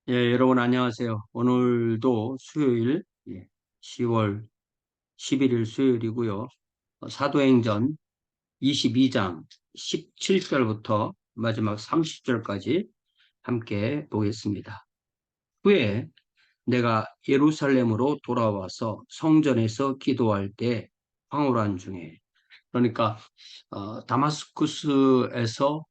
예, 여러분 안녕하세요. 오늘도 수요일, 10월 11일 수요일이고요. 사도행전 22장 17절부터 마지막 30절까지 함께 보겠습니다. 후에 내가 예루살렘으로 돌아와서 성전에서 기도할 때 황홀한 중에, 그러니까 다마스쿠스에서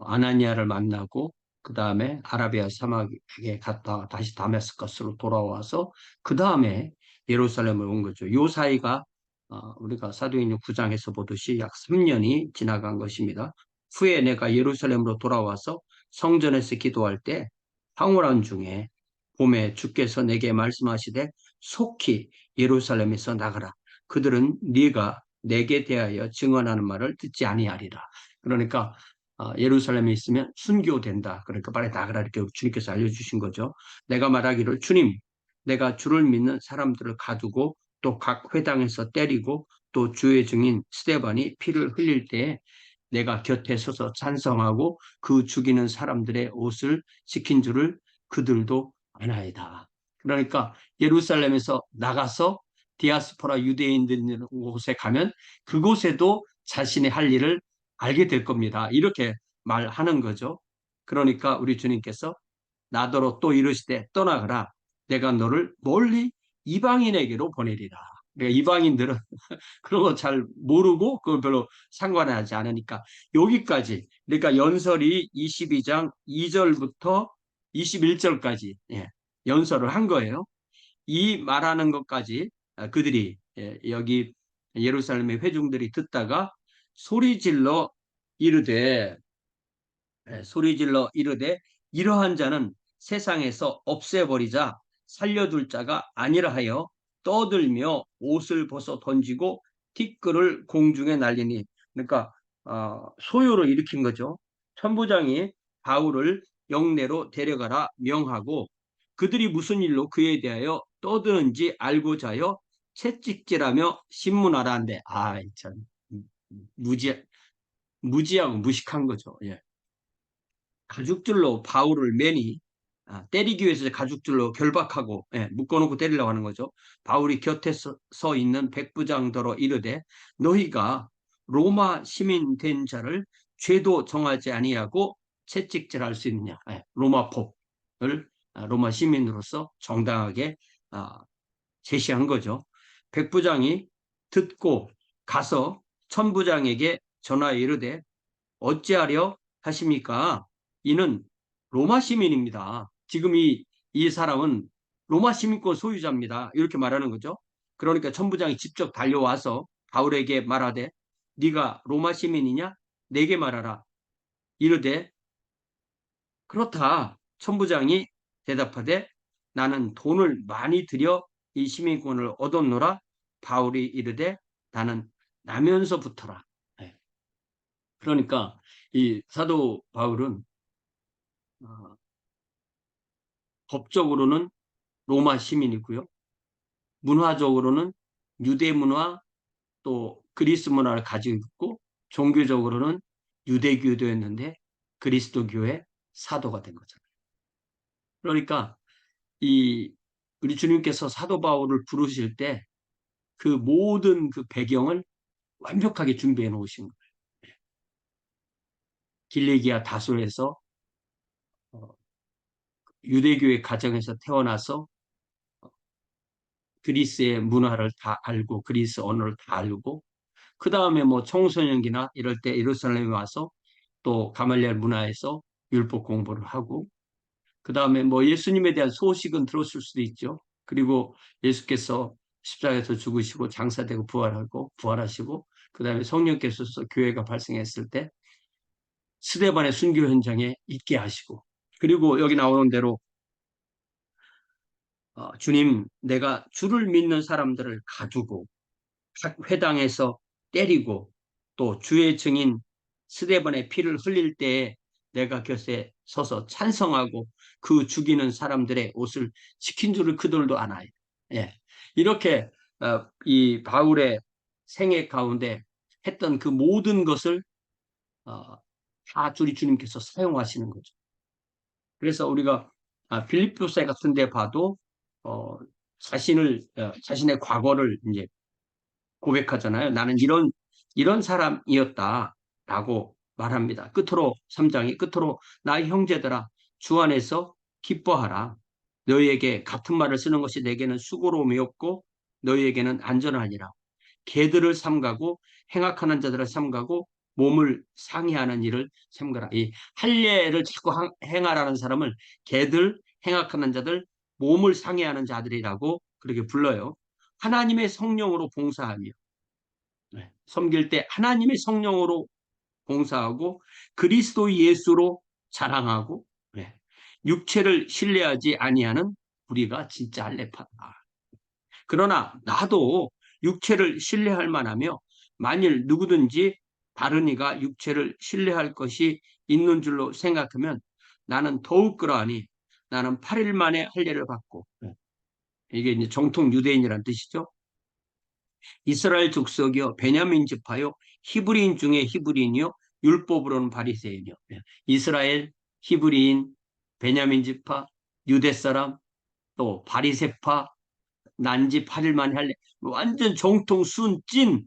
아나니아를 만나고 그 다음에 아라비아 사막에 갔다가 다시 다메스커스로 돌아와서 그 다음에 예루살렘을 온 거죠. 요 사이가 우리가 사도행전 9장에서 보듯이 약 3년이 지나간 것입니다. 후에 내가 예루살렘으로 돌아와서 성전에서 기도할 때 황홀한 중에 봄에 주께서 내게 말씀하시되 속히 예루살렘에서 나가라. 그들은 네가 내게 대하여 증언하는 말을 듣지 아니하리라. 그러니까 예루살렘에 있으면 순교된다. 그러니까 빨리 나가라 이렇게 주님께서 알려주신 거죠. 내가 말하기를 주님, 내가 주를 믿는 사람들을 가두고 또 각 회당에서 때리고 또 주의 증인 스데반이 피를 흘릴 때에 내가 곁에 서서 찬성하고 그 죽이는 사람들의 옷을 지킨 줄을 그들도 아나이다. 그러니까 예루살렘에서 나가서 디아스포라 유대인들 있는 곳에 가면 그곳에도 자신의 할 일을 알게 될 겁니다. 이렇게 말하는 거죠. 그러니까 우리 주님께서 나더러 또 이르시되 떠나가라. 내가 너를 멀리 이방인에게로 보내리라. 그러니까 이방인들은 그런 거 잘 모르고 그걸 별로 상관하지 않으니까 여기까지, 그러니까 연설이 22장 2절부터 21절까지 연설을 한 거예요. 이 말하는 것까지 그들이 여기 예루살렘의 회중들이 듣다가 소리질러 이르되 소리질러 이르되 이러한 자는 세상에서 없애버리자 살려둘 자가 아니라 하여 떠들며 옷을 벗어 던지고 티끌을 공중에 날리니, 그러니까 소요를 일으킨 거죠. 천부장이 바울을 영내로 데려가라 명하고 그들이 무슨 일로 그에 대하여 떠드는지 알고자 하여 채찍질하며 신문하라는데 참 무지하고 무식한 거죠. 예. 가죽줄로 바울을 매니 때리기 위해서 가죽줄로 결박하고 묶어놓고 때리려고 하는 거죠. 바울이 곁에 서 있는 백부장더러 이르되 너희가 로마 시민 된 자를 죄도 정하지 아니하고 채찍질할 수 있느냐. 로마 법을 로마 시민으로서 정당하게 제시한 거죠. 백부장이 듣고 가서 천부장에게 전하여 이르되 어찌하려 하십니까? 이는 로마 시민입니다. 지금 이 사람은 로마 시민권 소유자입니다. 이렇게 말하는 거죠. 그러니까 천부장이 직접 달려와서 바울에게 말하되 네가 로마 시민이냐? 내게 말하라. 이르되 그렇다. 천부장이 대답하되 나는 돈을 많이 들여 이 시민권을 얻었노라. 바울이 이르되 나는 나면서부터라. 그러니까 이 사도 바울은 어, 법적으로는 로마 시민이고요. 문화적으로는 유대 문화 또 그리스 문화를 가지고 있고 종교적으로는 유대교도였는데 그리스도교의 사도가 된 거잖아요. 그러니까 이 우리 주님께서 사도 바울을 부르실 때 그 모든 그 배경을 완벽하게 준비해 놓으신 거예요. 길리기아 다소에서 유대교의 가정에서 태어나서 그리스의 문화를 다 알고 그리스 언어를 다 알고 그 다음에 뭐 청소년기나 이럴 때 예루살렘에 와서 또 가말리엘 문화에서 율법 공부를 하고 그 다음에 뭐 예수님에 대한 소식은 들었을 수도 있죠. 그리고 예수께서 십자가에서 죽으시고 장사되고 부활하고 부활하시고 그 다음에 성령께서 교회가 발생했을 때 스데반의 순교 현장에 있게 하시고 그리고 여기 나오는 대로 주님 내가 주를 믿는 사람들을 가두고 각 회당에서 때리고 또 주의 증인 스데반의 피를 흘릴 때에 내가 곁에 서서 찬성하고 그 죽이는 사람들의 옷을 지킨 줄을 그들도 아나요. 예. 이렇게 이 바울의 생애 가운데 했던 그 모든 것을 어, 다 우리 주님께서 사용하시는 거죠. 그래서 우리가 빌립보서 같은 데 봐도 어, 자신의 과거를 이제 고백하잖아요. 나는 이런 사람이었다라고 말합니다. 끝으로 3장이 끝으로 나의 형제들아 주 안에서 기뻐하라. 너희에게 같은 말을 쓰는 것이 내게는 수고로움이었고 너희에게는 안전하니라. 개들을 삼가고 행악하는 자들을 삼가고 몸을 상해하는 일을 삼가라. 이 할례를 자꾸 행하라는 사람을 개들, 행악하는 자들, 몸을 상해하는 자들이라고 그렇게 불러요. 하나님의 성령으로 봉사하며 섬길 때 하나님의 성령으로 봉사하고 그리스도 예수로 자랑하고 육체를 신뢰하지 아니하는 우리가 진짜 할례파다. 그러나 나도 육체를 신뢰할 만하며 만일 누구든지 다른 이가 육체를 신뢰할 것이 있는 줄로 생각하면 나는 더욱 그러하니 나는 8일 만에 할례를 받고 이게 이제 정통 유대인이란 뜻이죠. 이스라엘 족속이요 베냐민 지파요 히브리인 중에 히브리인이요 율법으로는 바리새인이요. 이스라엘 히브리인 베냐민 지파 유대 사람 또 바리새파 난지 8일 만에 할래 완전 정통 순찐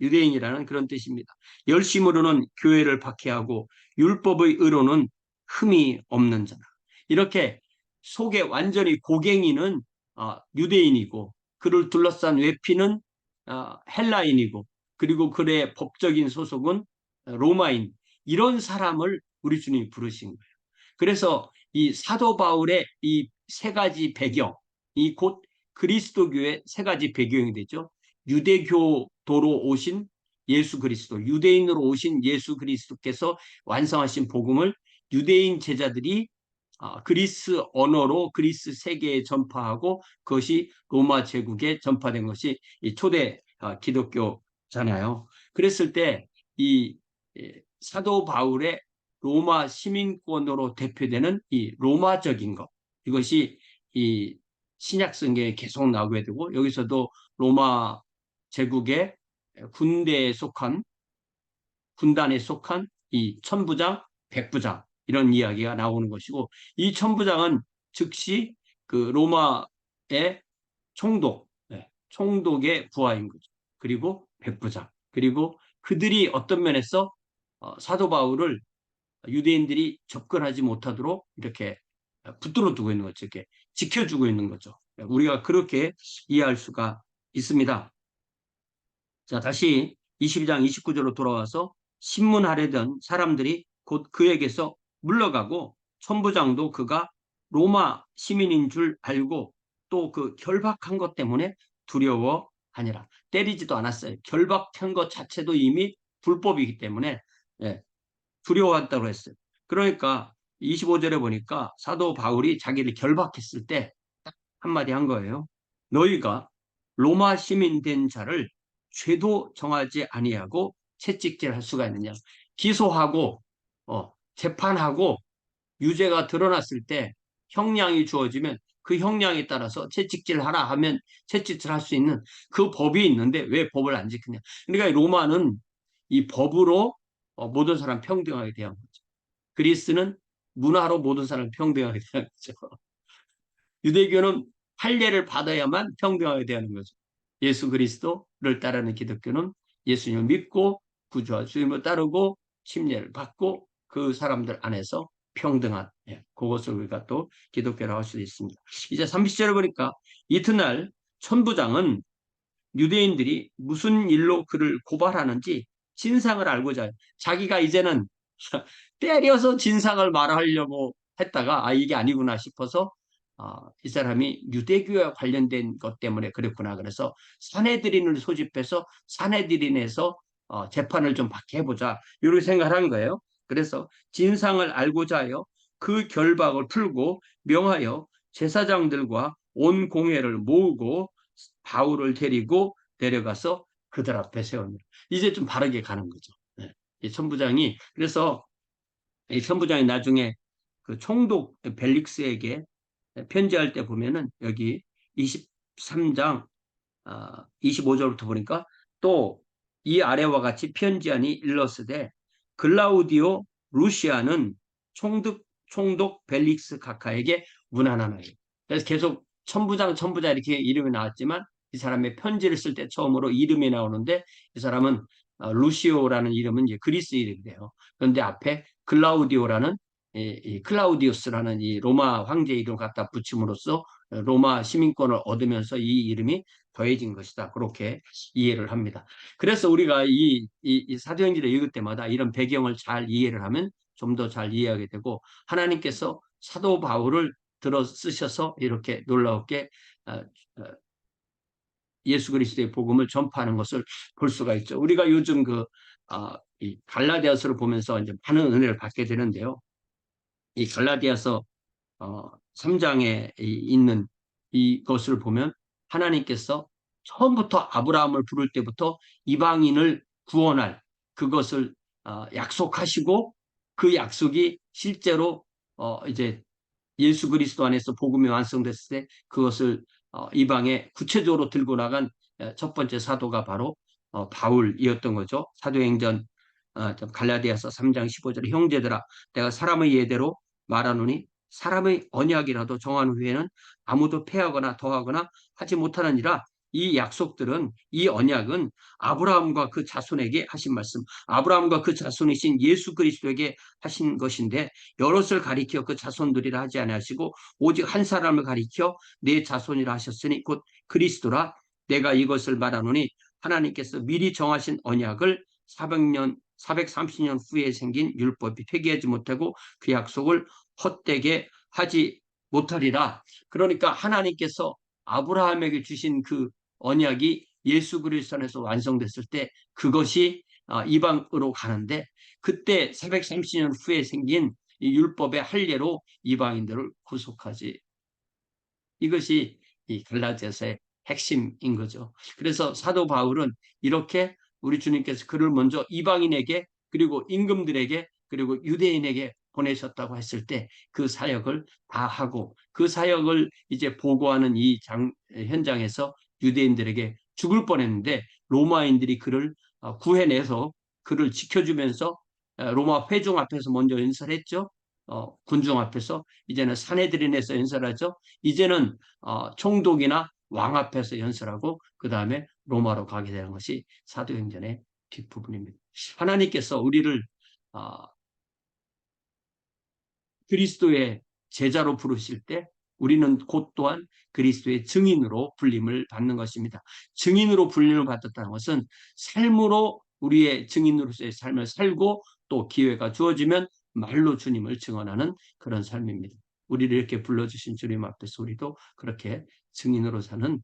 유대인이라는 그런 뜻입니다. 열심으로는 교회를 박해하고 율법의 의로는 흠이 없는 자다. 이렇게 속에 완전히 고갱이는 유대인이고 그를 둘러싼 외피는 헬라인이고 그리고 그의 법적인 소속은 로마인 이런 사람을 우리 주님이 부르신 거예요. 그래서 이 사도 바울의 이 세 가지 배경, 이 곧 그리스도교의 세 가지 배경이 되죠. 유대교도로 오신 예수 그리스도, 유대인으로 오신 예수 그리스도께서 완성하신 복음을 유대인 제자들이 그리스 언어로 그리스 세계에 전파하고 그것이 로마 제국에 전파된 것이 이 초대 기독교잖아요. 그랬을 때 이 사도 바울의 로마 시민권으로 대표되는 이 로마적인 것 이것이 이 신약 성경에 계속 나오게 되고 여기서도 로마 제국의 군대에 속한 군단에 속한 이 천부장, 백부장 이런 이야기가 나오는 것이고 이 천부장은 즉시 그 로마의 총독, 총독의 부하인 거죠. 그리고 백부장 그리고 그들이 어떤 면에서 사도 바울을 유대인들이 접근하지 못하도록 이렇게 붙들어 두고 있는 거죠. 이렇게 지켜주고 있는 거죠. 우리가 그렇게 이해할 수가 있습니다. 자, 다시 22장 29절로 돌아와서 신문하려던 사람들이 곧 그에게서 물러가고 천부장도 그가 로마 시민인 줄 알고 또 그 결박한 것 때문에 두려워하니라. 때리지도 않았어요. 결박한 것 자체도 이미 불법이기 때문에 두려워한다고 했어요. 그러니까 25절에 보니까 사도 바울이 자기를 결박했을 때 한마디 한 거예요. 너희가 로마 시민 된 자를 죄도 정하지 아니하고 채찍질할 수가 있느냐. 기소하고 재판하고 유죄가 드러났을 때 형량이 주어지면 그 형량에 따라서 채찍질하라 하면 채찍질할 수 있는 그 법이 있는데 왜 법을 안 지키냐. 그러니까 로마는 이 법으로 모든 사람 평등하게 대한 거죠. 그리스는 문화로 모든 사람 평등하게 대한 거죠. 유대교는 할례를 받아야만 평등하게 대하는 거죠. 예수 그리스도를 따르는 기독교는 예수님을 믿고 구주와 주님을 따르고 침례를 받고 그 사람들 안에서 평등한 그것을 우리가 또 기독교라고 할 수 있습니다. 이제 30절을 보니까 이튿날 천부장은 유대인들이 무슨 일로 그를 고발하는지 진상을 알고자 자기가 이제는 때려서 진상을 말하려고 했다가 이게 아니구나 싶어서 이 사람이 유대교와 관련된 것 때문에 그랬구나. 그래서 사내들인을 소집해서 사내들인에서 재판을 좀 받게 해보자. 이렇게 생각을 한 거예요. 그래서 진상을 알고자 하여 그 결박을 풀고 명하여 제사장들과 온 공회를 모으고 바울을 데리고 내려가서 그들 앞에 세웁니다. 이제 좀 바르게 가는 거죠. 이 천부장이 그래서 이 천부장이 나중에 그 총독 벨릭스에게 편지할 때 보면은 여기 23장 25절부터 보니까 또 이 아래와 같이 편지하니 일러스되 글라우디오 루시아는 총독 벨릭스 카카에게 문안하나요. 그래서 계속 천부장 이렇게 이름이 나왔지만 이 사람의 편지를 쓸 때 처음으로 이름이 나오는데 이 사람은 루시오라는 이름은 이제 그리스 이름이에요. 그런데 앞에 클라우디오라는 이 클라우디우스라는 이 로마 황제 이름 갖다 붙임으로써 로마 시민권을 얻으면서 이 이름이 더해진 것이다. 그렇게 이해를 합니다. 그래서 우리가 이 사도행전을 읽을 때마다 이런 배경을 잘 이해를 하면 좀 더 잘 이해하게 되고 하나님께서 사도 바울을 들어 쓰셔서 이렇게 놀라웠게 어, 어, 예수 그리스도의 복음을 전파하는 것을 볼 수가 있죠. 우리가 요즘 이 갈라디아서를 보면서 이제 많은 은혜를 받게 되는데요. 이 갈라디아서 3장에 있는 이것을 보면 하나님께서 처음부터 아브라함을 부를 때부터 이방인을 구원할 그것을 약속하시고 그 약속이 실제로 이제 예수 그리스도 안에서 복음이 완성됐을 때 그것을 이방에 구체적으로 들고 나간 첫 번째 사도가 바로 바울이었던 거죠. 사도행전 갈라디아서 3장 15절에 형제들아 내가 사람의 예대로 말하노니 사람의 언약이라도 정한 후에는 아무도 패하거나 더하거나 하지 못하느니라. 이 약속들은 이 언약은 아브라함과 그 자손에게 하신 말씀, 아브라함과 그 자손이신 예수 그리스도에게 하신 것인데 여럿을 가리켜 그 자손들이라 하지 아니하시고 오직 한 사람을 가리켜 내 자손이라 하셨으니 곧 그리스도라. 내가 이것을 말하노니 하나님께서 미리 정하신 언약을 430년 후에 생긴 율법이 폐기하지 못하고 그 약속을 헛되게 하지 못하리라. 그러니까 하나님께서 아브라함에게 주신 그 언약이 예수 그리스도 안에서 완성됐을 때 그것이 이방으로 가는데 그때 430년 후에 생긴 이 율법의 할례로 이방인들을 구속하지. 이것이 이 갈라디아서의 핵심인 거죠. 그래서 사도 바울은 이렇게 우리 주님께서 그를 먼저 이방인에게 그리고 임금들에게 그리고 유대인에게 보내셨다고 했을 때 그 사역을 다 하고 그 사역을 이제 보고하는 이 현장에서 유대인들에게 죽을 뻔했는데 로마인들이 그를 구해내서 그를 지켜주면서 로마 회중 앞에서 먼저 연설했죠. 군중 앞에서 이제는 사내들인에서 연설하죠. 이제는 총독이나 왕 앞에서 연설하고 그 다음에 로마로 가게 되는 것이 사도행전의 뒷부분입니다. 하나님께서 우리를 어, 그리스도의 제자로 부르실 때 우리는 곧 또한 그리스도의 증인으로 불림을 받는 것입니다. 증인으로 불림을 받았다는 것은 삶으로 우리의 증인으로서의 삶을 살고 또 기회가 주어지면 말로 주님을 증언하는 그런 삶입니다. 우리를 이렇게 불러주신 주님 앞에서 우리도 그렇게 증인으로 사는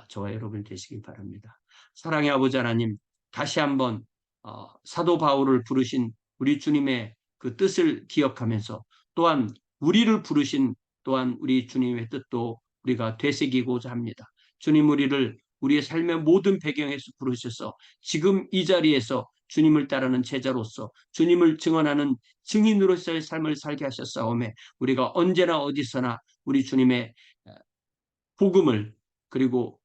저와 여러분 되시길 바랍니다. 사랑의 아버지 하나님, 다시 한번 사도 바울을 부르신 우리 주님의 그 뜻을 기억하면서 또한 우리를 부르신 또한 우리 주님의 뜻도 우리가 되새기고자 합니다. 주님 우리를 우리의 삶의 모든 배경에서 부르셔서 지금 이 자리에서 주님을 따르는 제자로서 주님을 증언하는 증인으로서의 삶을 살게 하셨사오매 우리가 언제나 어디서나 우리 주님의 복음을 그리고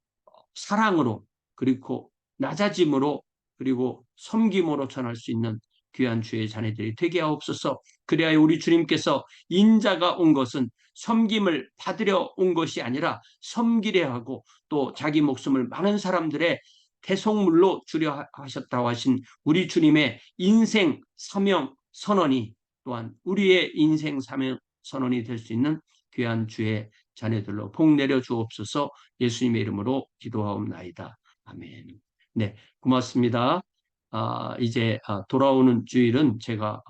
사랑으로 그리고 낮아짐으로 그리고 섬김으로 전할 수 있는 귀한 주의 자녀들이 되게 하옵소서. 그래야 우리 주님께서 인자가 온 것은 섬김을 받으려 온 것이 아니라 섬기려 하고 또 자기 목숨을 많은 사람들의 대속물로 주려 하셨다고 하신 우리 주님의 인생 사명 선언이 또한 우리의 인생 사명 선언이 될 수 있는 귀한 주의 자녀들로 복 내려 주옵소서. 예수님의 이름으로 기도하옵나이다. 아멘. 네, 고맙습니다. 이제 돌아오는 주일은 제가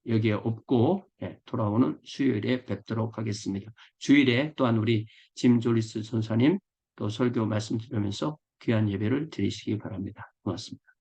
여기에 없고 돌아오는 수요일에 뵙도록 하겠습니다. 주일에 또한 우리 짐 조리스 전사님 또 설교 말씀 들으면서 귀한 예배를 드리시기 바랍니다. 고맙습니다.